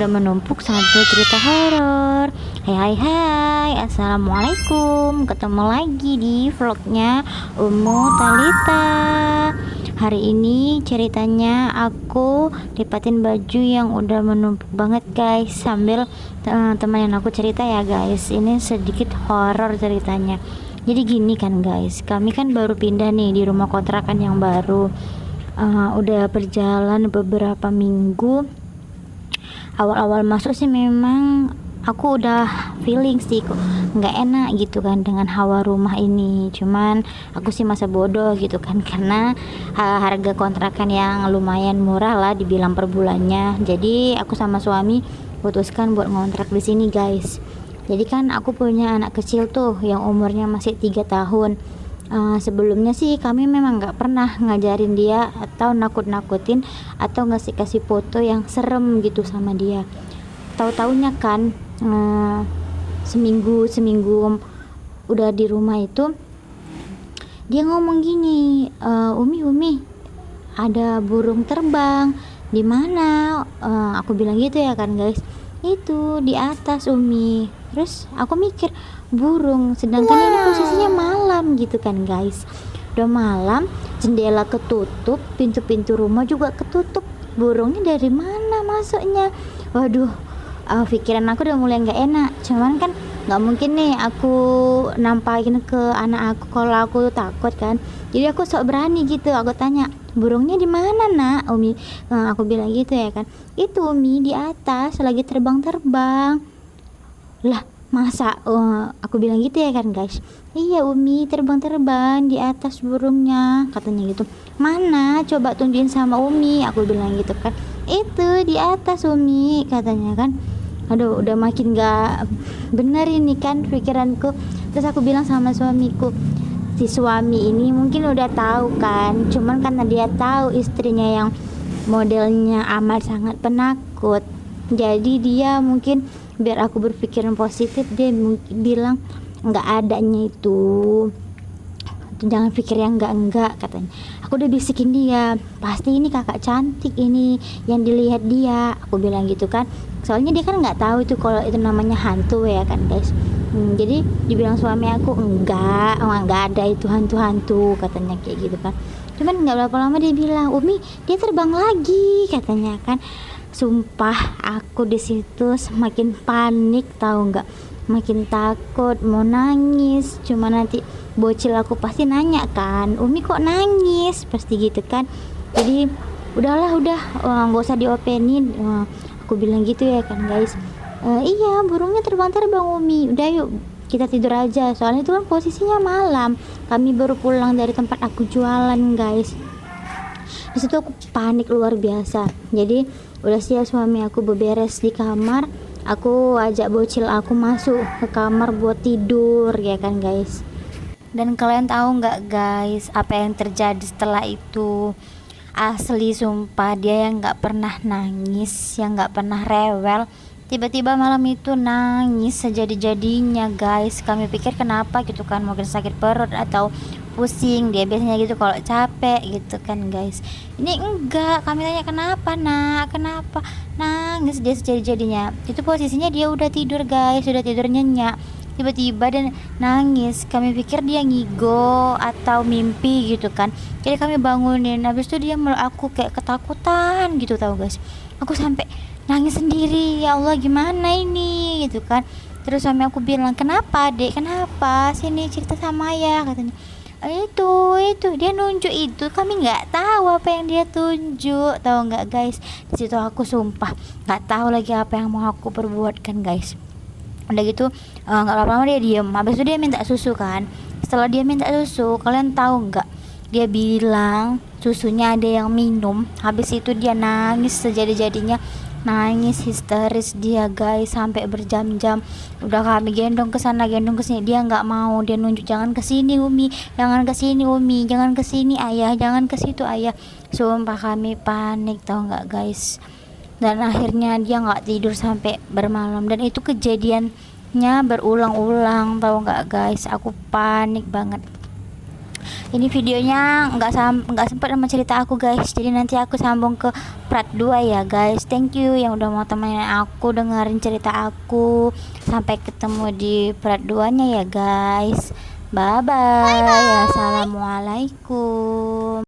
udah menumpuk sampai cerita horor. Hai, assalamualaikum. Ketemu lagi di vlognya Umu Talita. Hari ini ceritanya aku lipatin baju yang udah menumpuk banget guys, sambil teman aku cerita ya guys. Ini sedikit horor ceritanya. Jadi gini kan guys, kami kan baru pindah nih di rumah kontrakan yang baru. Udah berjalan beberapa minggu. Awal-awal masuk sih memang aku udah feeling sih kok nggak enak gitu kan dengan hawa rumah ini. Cuman aku sih masa bodoh gitu kan, karena harga kontrakan yang lumayan murah lah dibilang per bulannya. Jadi aku sama suami putuskan buat ngontrak di sini guys. Jadi kan aku punya anak kecil tuh yang umurnya masih 3 tahun. Sebelumnya sih kami memang nggak pernah ngajarin dia atau nakut-nakutin atau ngasih foto yang serem gitu sama dia. Tahu-taunya kan seminggu udah di rumah itu dia ngomong gini, Umi ada burung terbang di mana? Aku bilang gitu ya kan guys, itu di atas Umi. Terus aku mikir burung, sedangkan ini posisinya malam gitu kan guys, udah malam, jendela ketutup, pintu-pintu rumah juga ketutup, burungnya dari mana masuknya? Waduh, pikiran aku udah mulai nggak enak. Cuman kan nggak mungkin nih aku nampakin ke anak aku kalau aku takut kan. Jadi aku sok berani gitu, aku tanya, burungnya di mana nak Umi? Aku bilang gitu ya kan, itu Umi di atas lagi terbang-terbang. Lah masa aku bilang gitu ya kan guys, iya Umi terbang-terbang di atas burungnya katanya gitu. Mana coba tunjukin sama Umi, aku bilang gitu kan. Itu di atas Umi katanya kan. Aduh, udah makin gak bener ini kan pikiranku. Terus aku bilang sama suamiku, si suami ini mungkin udah tahu kan, cuman karena dia tahu istrinya yang modelnya amat sangat penakut, jadi dia mungkin biar aku berpikiran positif, dia bilang nggak adanya itu, jangan pikir yang enggak katanya. Aku udah bisikin dia, pasti ini kakak cantik ini yang dilihat dia, aku bilang gitu kan. Soalnya dia kan nggak tahu itu kalau itu namanya hantu ya kan guys. Jadi dibilang suami aku enggak ada itu hantu katanya kayak gitu kan. Cuman nggak berapa lama dia bilang, Umi dia terbang lagi katanya kan. Sumpah aku di situ semakin panik, tahu nggak, makin takut mau nangis. Cuma nanti bocil aku pasti nanya kan, Umi kok nangis, pasti gitu kan. Jadi udah nggak usah diopenin, aku bilang gitu ya kan guys. Iya burungnya terbang Umi, udah yuk kita tidur aja, soalnya itu kan posisinya malam, kami baru pulang dari tempat aku jualan guys. Di situ aku panik luar biasa. Jadi udah siap suami aku beberes di kamar, aku ajak bocil aku masuk ke kamar buat tidur ya kan guys. Dan kalian tahu nggak guys apa yang terjadi setelah itu? Asli sumpah, dia yang nggak pernah nangis, yang nggak pernah rewel, tiba-tiba malam itu nangis sejadi-jadinya guys. Kami pikir kenapa gitu kan, mungkin sakit perut atau pusing, dia biasanya gitu kalau capek gitu kan guys. Ini enggak, kami tanya kenapa nak, kenapa nangis dia sejadi-jadinya. Itu posisinya dia udah tidur guys, udah tidur nyenyak, tiba-tiba dan nangis. Kami pikir dia ngigo atau mimpi gitu kan, jadi kami bangunin. Habis itu dia meluk aku kayak ketakutan gitu tahu guys. Aku sampai nangis sendiri, ya Allah gimana ini gitu kan. Terus suami aku bilang, kenapa dek, kenapa, sini cerita sama ayah katanya. Itu dia nunjuk, itu kami nggak tahu apa yang dia tunjuk, tahu nggak guys. Di situ aku sumpah nggak tahu lagi apa yang mau aku perbuatkan guys. Udah gitu nggak lama-lama dia diem. Habis itu dia minta susu kan. Setelah dia minta susu, kalian tahu nggak, dia bilang susunya ada yang minum. Habis itu dia nangis sejadi-jadinya, nangis histeris dia guys sampai berjam-jam. Udah kami gendong ke sana gendong ke sini, dia nggak mau. Dia nunjuk, jangan ke sini Umi, jangan ke sini Umi, jangan ke sini ayah, jangan ke situ ayah. Sumpah kami panik tahu nggak guys. Dan akhirnya dia nggak tidur sampai bermalam, dan itu kejadiannya berulang-ulang tahu nggak guys. Aku panik banget. Ini videonya nggak sempat sama cerita aku guys, jadi nanti aku sambung ke part 2 ya guys. Thank you yang udah mau temenin aku dengerin cerita aku. Sampai ketemu di part 2 nya ya guys. Bye bye. Assalamualaikum.